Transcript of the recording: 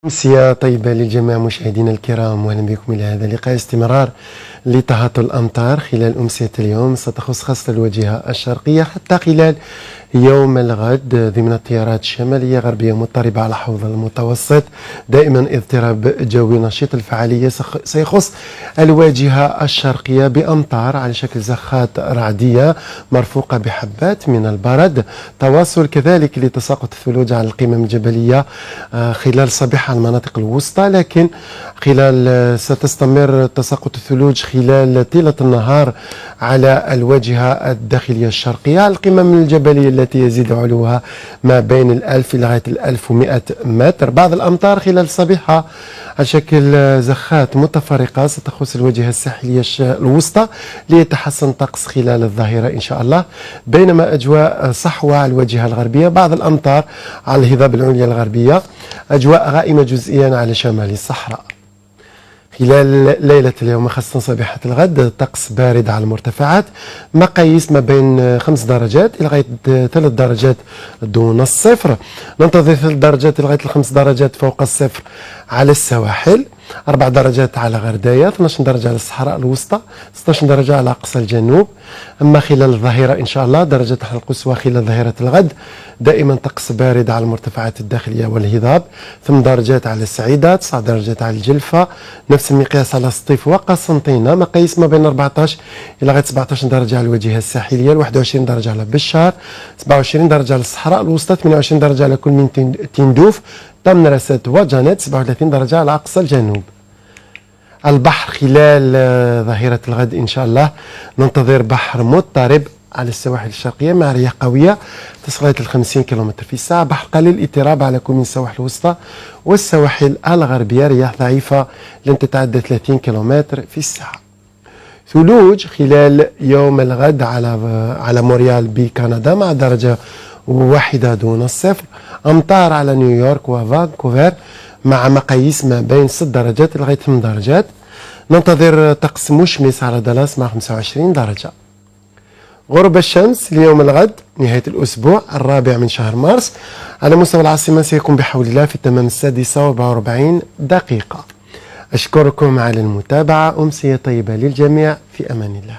أمسية طيبة للجميع مشاهدينا الكرام، وأهلا بكم إلى هذا اللقاء. استمرار لتهاطل الأمطار خلال أمسية اليوم ستخص خاصة الواجهة الشرقية حتى خلال يوم الغد ضمن التيارات الشمالية غربية مضطربة على حوض المتوسط. دائما اضطراب جوي نشيط الفعالية سيخص الواجهة الشرقية بأمطار على شكل زخات رعدية مرفوقة بحبات من البرد. تواصل كذلك لتساقط الثلوج على القمم الجبلية خلال صباح على المناطق الوسطى، لكن ستستمر تساقط الثلوج خلال طيلة النهار على الواجهة الداخلية الشرقية على القمم الجبلية التي يزيد علوها ما بين 1000 إلى 1100 متر. بعض الأمطار خلال الصبيحة على شكل زخات متفرقة ستخص الواجهة الساحلية الوسطى ليتحسن الطقس خلال الظهيرة إن شاء الله، بينما أجواء صحوة على الواجهة الغربية. بعض الأمطار على الهضاب العليا الغربية، أجواء غائمة جزئيا على شمال الصحراء. خلال ليلة اليوم خاصة صباحة الغد طقس بارد على المرتفعات، مقاييس ما بين 5 درجات إلى غاية 3 درجات دون الصفر. ننتظر 3 درجات إلى غاية 5 درجات فوق الصفر على السواحل، 4 درجات على غرداية، 12 درجة على الصحراء الوسطى، 16 درجة على أقصى الجنوب. أما خلال الظهيرة إن شاء الله درجة الحرارة القصوى خلال ظهيرة الغد دائما طقس بارد على المرتفعات الداخلية والهضاب، 8 درجات على السعيدة، 9 درجات على الجلفة، نفس المقياس على سطيف وقسنطينة. مقاييس ما بين 14 إلى غاية 17 درجة على الواجهة الساحلية، 21 درجة على بشار، 27 درجة على الصحراء الوسطى، 28 درجة على كل من تندوف، تمنرست وجانت، 37 درجة على أقصى الجنوب. البحر خلال ظهيرة الغد إن شاء الله ننتظر بحر مضطرب على السواحل الشرقية مع رياح قوية تصل إلى 50 كيلومتر في الساعة. بحر قليل الاضطراب على كل من السواحل الوسطى والسواحل الغربية، رياح ضعيفة لن تتعدى 30 كيلومتر في الساعة. ثلوج خلال يوم الغد على مونريال بكندا مع درجة 1 دون الصفر. أمطار على نيويورك وفانكوفر مع مقاييس ما بين 6 درجات لغاية 8 درجات. ننتظر طقس مشمس على دالاس مع 25 درجة. غروب الشمس ليوم الغد نهاية الأسبوع 4 من شهر مارس على مستوى العاصمة سيكون بحول الله في تمام 6:44 دقيقة. أشكركم على المتابعة، أمسية طيبة للجميع، في أمان الله.